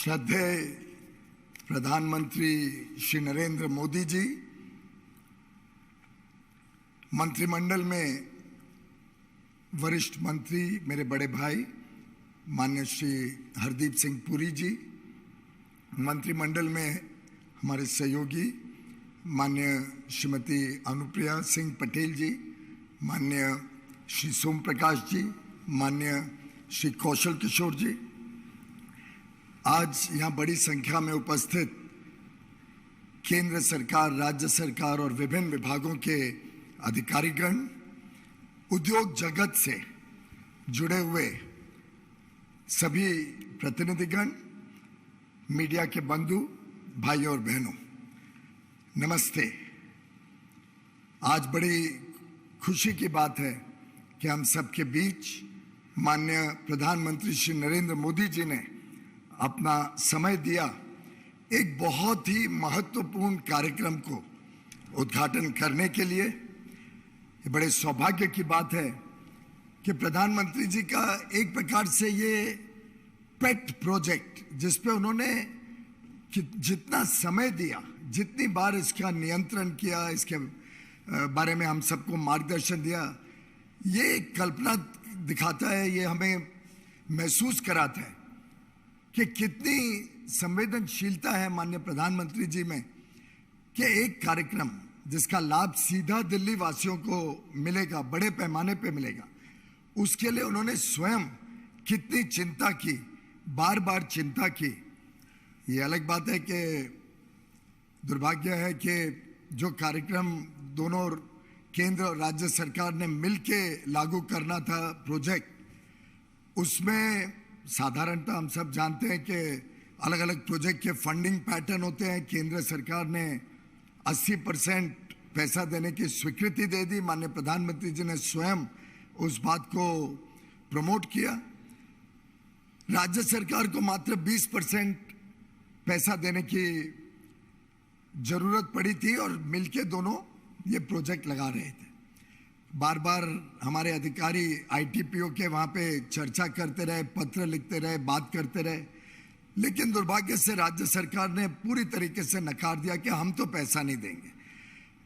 श्रद्धेय प्रधानमंत्री श्री नरेंद्र मोदी जी, मंत्रिमंडल में वरिष्ठ मंत्री मेरे बड़े भाई माननीय श्री हरदीप सिंह पुरी जी, मंत्रिमंडल में हमारे सहयोगी माननीय श्रीमती अनुप्रिया सिंह पटेल जी, माननीय श्री सोम प्रकाश जी, माननीय श्री कौशल किशोर जी, आज यहाँ बड़ी संख्या में उपस्थित केंद्र सरकार, राज्य सरकार और विभिन्न विभागों के अधिकारीगण, उद्योग जगत से जुड़े हुए सभी प्रतिनिधिगण, मीडिया के बंधु भाइयों और बहनों, नमस्ते। आज बड़ी खुशी की बात है कि हम सबके बीच माननीय प्रधानमंत्री श्री नरेंद्र मोदी जी ने अपना समय दिया एक बहुत ही महत्वपूर्ण कार्यक्रम को उद्घाटन करने के लिए। ये बड़े सौभाग्य की बात है कि प्रधानमंत्री जी का एक प्रकार से ये पेट प्रोजेक्ट, जिस पे उन्होंने जितना समय दिया, जितनी बार इसका नियंत्रण किया, इसके बारे में हम सबको मार्गदर्शन दिया, ये कल्पना दिखाता है, ये हमें महसूस कराता है कि कितनी संवेदनशीलता है माननीय प्रधानमंत्री जी में कि एक कार्यक्रम जिसका लाभ सीधा दिल्ली वासियों को मिलेगा, बड़े पैमाने पे मिलेगा, उसके लिए उन्होंने स्वयं कितनी चिंता की, बार बार चिंता की। ये अलग बात है कि दुर्भाग्य है कि जो कार्यक्रम दोनों केंद्र और राज्य सरकार ने मिलके लागू करना था प्रोजेक्ट, उसमें साधारणतः हम सब जानते हैं कि अलग अलग प्रोजेक्ट के फंडिंग पैटर्न होते हैं। केंद्र सरकार ने 80% पैसा देने की स्वीकृति दे दी, माननीय प्रधानमंत्री जी ने स्वयं उस बात को प्रमोट किया। राज्य सरकार को मात्र 20% पैसा देने की जरूरत पड़ी थी और मिलके दोनों ये प्रोजेक्ट लगा रहे थे। बार बार हमारे अधिकारी आईटीपीओ के वहाँ पे चर्चा करते रहे, पत्र लिखते रहे, बात करते रहे, लेकिन दुर्भाग्य से राज्य सरकार ने पूरी तरीके से नकार दिया कि हम तो पैसा नहीं देंगे।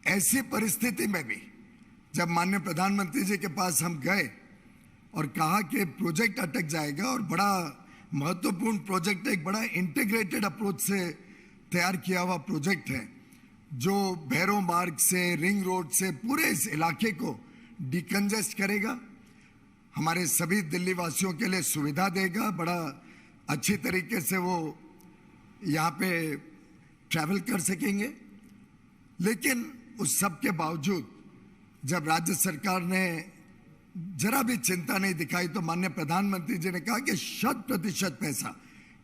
ऐसी परिस्थिति में भी जब माननीय प्रधानमंत्री जी के पास हम गए और कहा कि प्रोजेक्ट अटक जाएगा और बड़ा महत्वपूर्ण प्रोजेक्ट है, एक बड़ा इंटीग्रेटेड अप्रोच से तैयार किया हुआ प्रोजेक्ट है जो भैरव मार्ग से, रिंग रोड से पूरे इस इलाके को डिकंजेस्ट करेगा, हमारे सभी दिल्ली वासियों के लिए सुविधा देगा, बड़ा अच्छी तरीके से वो यहाँ पे ट्रैवल कर सकेंगे। लेकिन उस सब के बावजूद जब राज्य सरकार ने जरा भी चिंता नहीं दिखाई तो माननीय प्रधानमंत्री जी ने कहा कि 100% पैसा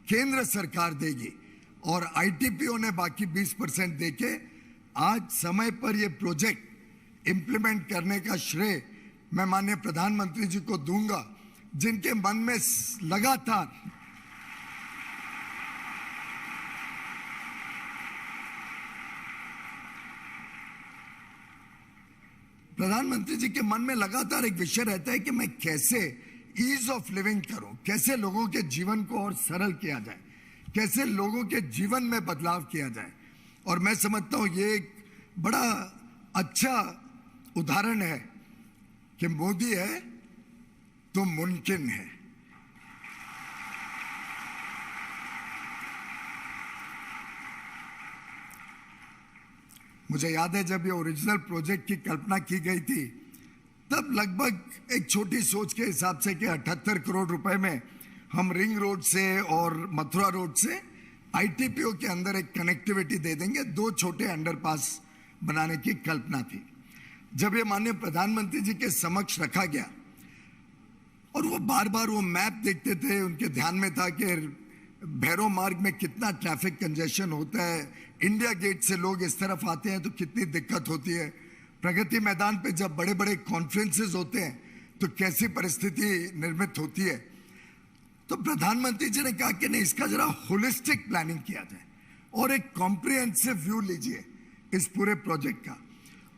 केंद्र सरकार देगी और आईटीपीओ ने बाकी 20% देके आज समय पर ये प्रोजेक्ट इंप्लीमेंट करने का श्रेय मैं माननीय प्रधानमंत्री जी को दूंगा, जिनके मन में लगातार प्रधानमंत्री जी के मन में लगातार एक विषय रहता है कि मैं कैसे ईज ऑफ लिविंग करूं, कैसे लोगों के जीवन को और सरल किया जाए, कैसे लोगों के जीवन में बदलाव किया जाए। और मैं समझता हूं ये एक बड़ा अच्छा उदाहरण है कि मोदी है तो मुमकिन है। मुझे याद है जब ये ओरिजिनल प्रोजेक्ट की कल्पना की गई थी तब लगभग एक छोटी सोच के हिसाब से कि 78 करोड़ रुपए में हम रिंग रोड से और मथुरा रोड से आईटीपीओ के अंदर एक कनेक्टिविटी दे देंगे, 2 छोटे अंडरपास बनाने की कल्पना थी। जब ये माननीय प्रधानमंत्री जी के समक्ष रखा गया और वो बार बार वो मैप देखते थे, उनके ध्यान में था कि भैरव मार्ग में कितना ट्रैफिक कंजेशन होता है, इंडिया गेट से लोग इस तरफ आते हैं तो कितनी दिक्कत होती है, प्रगति मैदान पे जब बड़े बड़े कॉन्फ्रेंसेस होते हैं तो कैसी परिस्थिति निर्मित होती है। तो प्रधानमंत्री जी ने कहा कि नहीं, इसका जरा होलिस्टिक प्लानिंग किया जाए और एक कॉम्प्रिहेंसिव व्यू लीजिए इस पूरे प्रोजेक्ट का।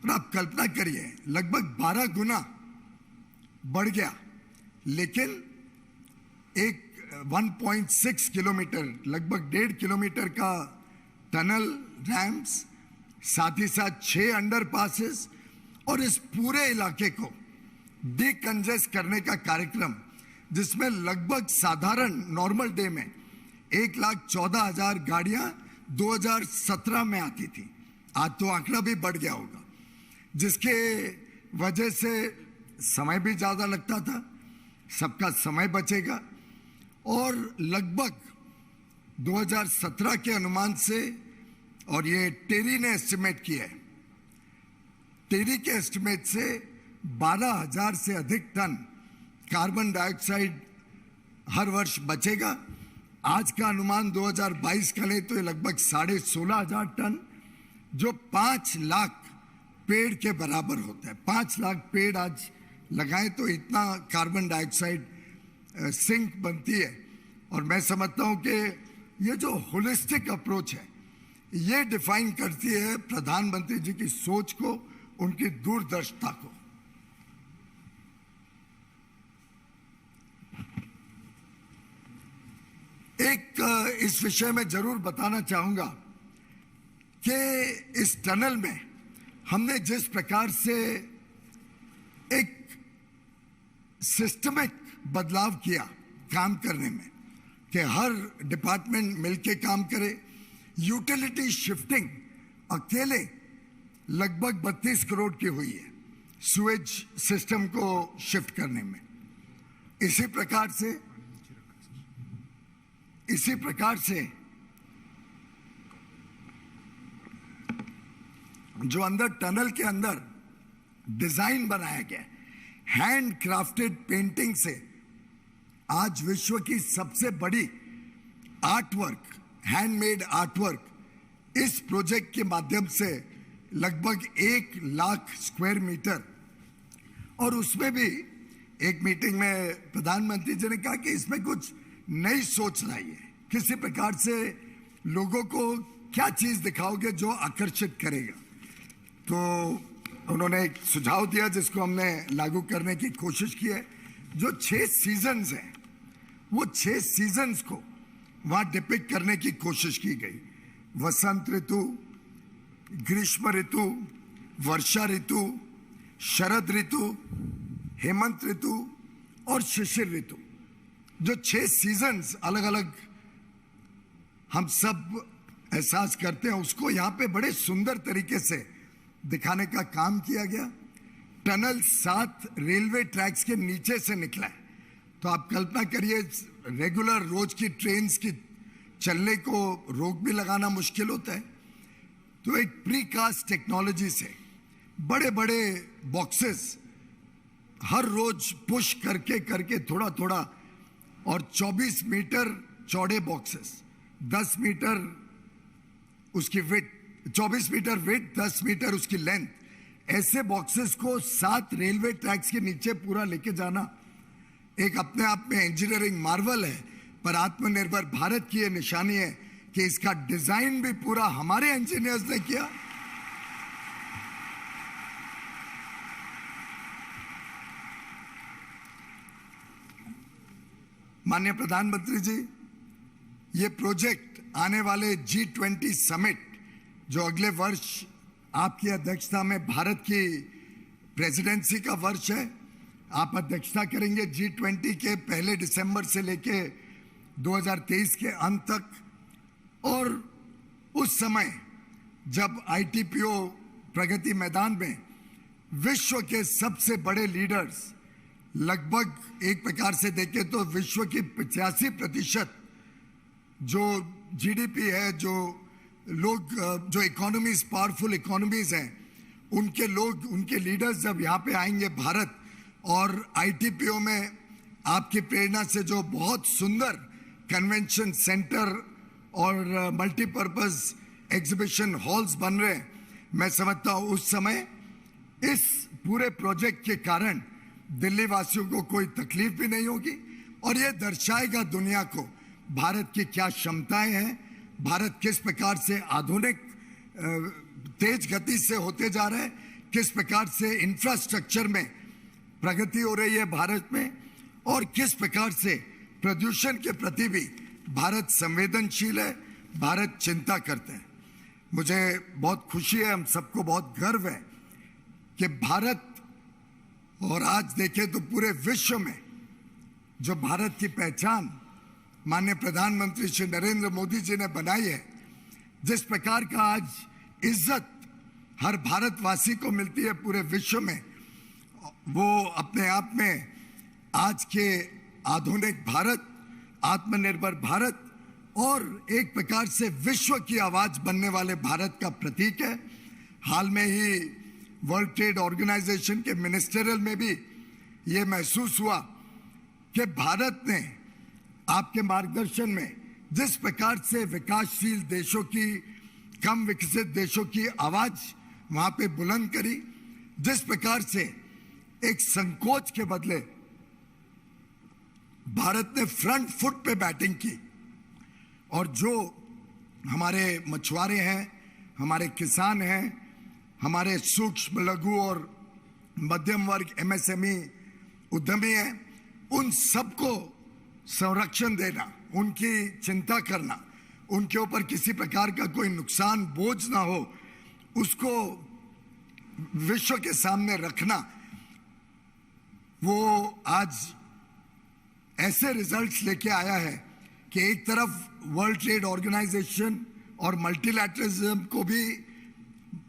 और आप कल्पना करिए लगभग 12 गुना बढ़ गया, लेकिन एक 1.6 किलोमीटर, लगभग 1.5 किलोमीटर का टनल, रैम्प्स, साथ ही साथ 6 अंडरपासेस और इस पूरे इलाके को डिकंजेस्ट करने का कार्यक्रम, जिसमें लगभग साधारण नॉर्मल डे में 1,14,000 गाड़ियां 2017 में आती थी। आज तो आंकड़ा भी बढ़ गया होगा, जिसके वजह से समय भी ज़्यादा लगता था, सबका समय बचेगा। और लगभग 2017 के अनुमान से, और ये टेरी ने एस्टिमेट किया है, टेरी के एस्टिमेट से 12,000 से अधिक टन कार्बन डाइऑक्साइड हर वर्ष बचेगा। आज का अनुमान 2022 का ले तो ये लगभग 16,500 टन, जो 5 लाख पेड़ के बराबर होता है। 5 लाख पेड़ आज लगाएं तो इतना कार्बन डाइऑक्साइड सिंक बनती है। और मैं समझता हूं कि ये जो होलिस्टिक अप्रोच है, ये डिफाइन करती है प्रधानमंत्री जी की सोच को, उनकी दूरदर्शिता को। एक इस विषय में जरूर बताना चाहूंगा कि इस टनल में हमने जिस प्रकार से एक सिस्टमिक बदलाव किया काम करने में, कि हर डिपार्टमेंट मिलके काम करे, यूटिलिटी शिफ्टिंग अकेले लगभग 32 करोड़ की हुई है सुएज सिस्टम को शिफ्ट करने में। इसी प्रकार से जो अंदर टनल के अंदर डिजाइन बनाया गया, हैंड क्राफ्टेड पेंटिंग से आज विश्व की सबसे बड़ी आर्टवर्क, हैंडमेड आर्टवर्क इस प्रोजेक्ट के माध्यम से लगभग 1 लाख स्क्वायर मीटर। और उसमें भी एक मीटिंग में प्रधानमंत्री जी ने कहा कि इसमें कुछ नई सोच लाइए, किसी प्रकार से लोगों को क्या चीज दिखाओगे जो आकर्षित करेगा। तो उन्होंने एक सुझाव दिया जिसको हमने लागू करने की कोशिश की है। जो 6 सीजन्स हैं, वो 6 सीजन्स को वहां डिपिक्ट करने की कोशिश की गई। वसंत ऋतु, ग्रीष्म ऋतु, वर्षा ऋतु, शरद ऋतु, हेमंत ऋतु और शिशिर ऋतु, जो 6 सीजन्स अलग अलग हम सब एहसास करते हैं, उसको यहाँ पे बड़े सुंदर तरीके से दिखाने का काम किया गया। टनल 7 रेलवे ट्रैक्स के नीचे से निकला है, तो आप कल्पना करिए रेगुलर रोज की ट्रेन्स की चलने को रोक भी लगाना मुश्किल होता है। तो एक प्रीकास्ट टेक्नोलॉजी से बड़े बड़े बॉक्सेस हर रोज पुश करके करके थोड़ा थोड़ा, और 24 मीटर चौड़े बॉक्सेस, 10 मीटर उसकी विड्थ, 24 मीटर विड्थ, 10 मीटर उसकी लेंथ, ऐसे बॉक्सेस को 7 रेलवे ट्रैक्स के नीचे पूरा लेके जाना एक अपने आप में इंजीनियरिंग मार्वल है। पर आत्मनिर्भर भारत की ये निशानी है कि इसका डिजाइन भी पूरा हमारे इंजीनियर्स ने किया। माननीय प्रधानमंत्री जी, ये प्रोजेक्ट आने वाले G20 समिट, जो अगले वर्ष आपकी अध्यक्षता में भारत की प्रेसिडेंसी का वर्ष है, आप अध्यक्षता करेंगे G20 के 1 दिसंबर से लेके 2023 के अंत तक। और उस समय जब ITPO प्रगति मैदान में विश्व के सबसे बड़े लीडर्स, लगभग एक प्रकार से देखें तो विश्व की 85% जो GDP है, जो लोग, जो इकोनॉमीज, पावरफुल इकोनॉमीज हैं, उनके लोग, उनके लीडर्स जब यहाँ पे आएंगे भारत, और ITPO में आपकी प्रेरणा से जो बहुत सुंदर कन्वेंशन सेंटर और मल्टीपर्पज एग्जीबिशन हॉल्स बन रहे हैं, मैं समझता हूँ उस समय इस पूरे प्रोजेक्ट के कारण दिल्ली वासियों को कोई तकलीफ भी नहीं होगी। और ये दर्शाएगा दुनिया को भारत की क्या क्षमताएं हैं, भारत किस प्रकार से आधुनिक तेज गति से होते जा रहे हैं, किस प्रकार से इंफ्रास्ट्रक्चर में प्रगति हो रही है भारत में, और किस प्रकार से प्रदूषण के प्रति भी भारत संवेदनशील है, भारत चिंता करते हैं। मुझे बहुत खुशी है, हम सबको बहुत गर्व है कि भारत, और आज देखें तो पूरे विश्व में जो भारत की पहचान माननीय प्रधानमंत्री श्री नरेंद्र मोदी जी ने बनाई है, जिस प्रकार का आज इज्जत हर भारतवासी को मिलती है पूरे विश्व में, वो अपने आप में आज के आधुनिक भारत, आत्मनिर्भर भारत और एक प्रकार से विश्व की आवाज बनने वाले भारत का प्रतीक है। हाल में ही वर्ल्ड ट्रेड ऑर्गेनाइजेशन के मिनिस्टरियल में भी ये महसूस हुआ कि भारत ने आपके मार्गदर्शन में जिस प्रकार से विकासशील देशों की, कम विकसित देशों की आवाज वहां पे बुलंद करी, जिस प्रकार से एक संकोच के बदले भारत ने फ्रंट फुट पे बैटिंग की, और जो हमारे मछुआरे हैं, हमारे किसान हैं, हमारे सूक्ष्म लघु और मध्यम वर्ग एमएसएमई उद्यमी हैं, उन सबको संरक्षण देना, उनकी चिंता करना, उनके ऊपर किसी प्रकार का कोई नुकसान बोझ ना हो, उसको विश्व के सामने रखना, वो आज ऐसे रिजल्ट्स लेके आया है कि एक तरफ वर्ल्ड ट्रेड ऑर्गेनाइजेशन और मल्टीलैटरलिज्म को भी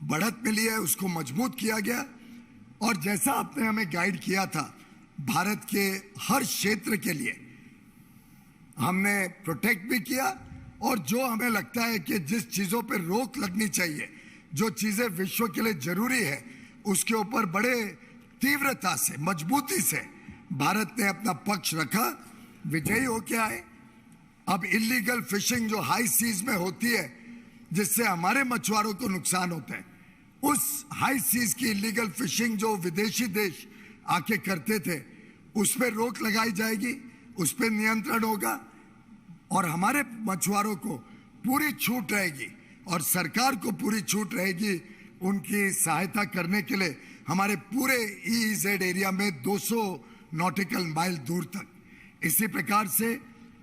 बढ़त मिली है, उसको मजबूत किया गया, और जैसा आपने हमें गाइड किया था, भारत के हर क्षेत्र के लिए हमने प्रोटेक्ट भी किया, और जो हमें लगता है कि जिस चीज़ों पर रोक लगनी चाहिए, जो चीज़ें विश्व के लिए जरूरी है, उसके ऊपर बड़े तीव्रता से, मजबूती से भारत ने अपना पक्ष रखा, विजयी होके आए। अब इलीगल फिशिंग जो हाई सीज में होती है, जिससे हमारे मछुआरों को नुकसान होता है, उस हाई सीज की इलीगल फिशिंग जो विदेशी देश आके करते थे, उस पर रोक लगाई जाएगी, उस पर नियंत्रण होगा, और हमारे मछुआरों को पूरी छूट रहेगी, और सरकार को पूरी छूट रहेगी उनकी सहायता करने के लिए हमारे पूरे EEZ एरिया में 200 नॉटिकल माइल दूर तक। इसी प्रकार से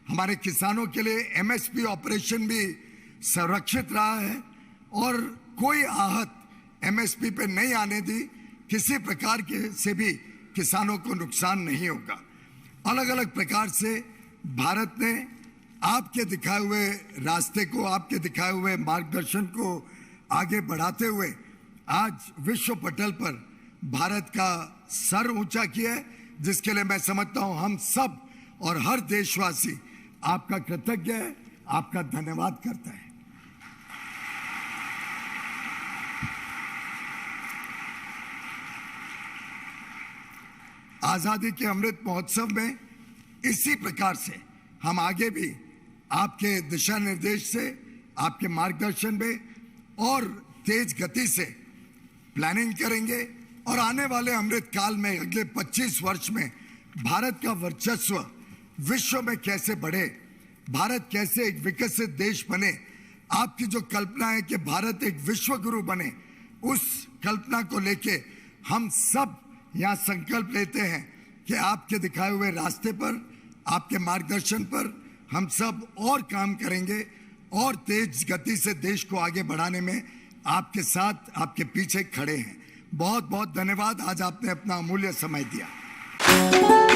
हमारे किसानों के लिए MSP ऑपरेशन भी संरक्षित रहा है, और कोई आहत MSP पे नहीं आने दी, किसी प्रकार के से भी किसानों को नुकसान नहीं होगा। अलग अलग प्रकार से भारत ने आपके दिखाए हुए रास्ते को, आपके दिखाए हुए मार्गदर्शन को आगे बढ़ाते हुए आज विश्व पटल पर भारत का सर ऊंचा किया है, जिसके लिए मैं समझता हूं हम सब और हर देशवासी आपका कृतज्ञ है, आपका धन्यवाद करता है। आजादी के अमृत महोत्सव में इसी प्रकार से हम आगे भी आपके दिशा निर्देश से, आपके मार्गदर्शन में और तेज गति से प्लानिंग करेंगे, और आने वाले अमृत काल में अगले 25 वर्ष में भारत का वर्चस्व विश्व में कैसे बढ़े, भारत कैसे एक विकसित देश बने, आपकी जो कल्पना है कि भारत एक विश्व गुरु बने, उस कल्पना को लेके हम सब यहाँ संकल्प लेते हैं कि आपके दिखाए हुए रास्ते पर, आपके मार्गदर्शन पर हम सब और काम करेंगे, और तेज गति से देश को आगे बढ़ाने में आपके साथ, आपके पीछे खड़े हैं। बहुत बहुत धन्यवाद, आज आपने अपना अमूल्य समय दिया।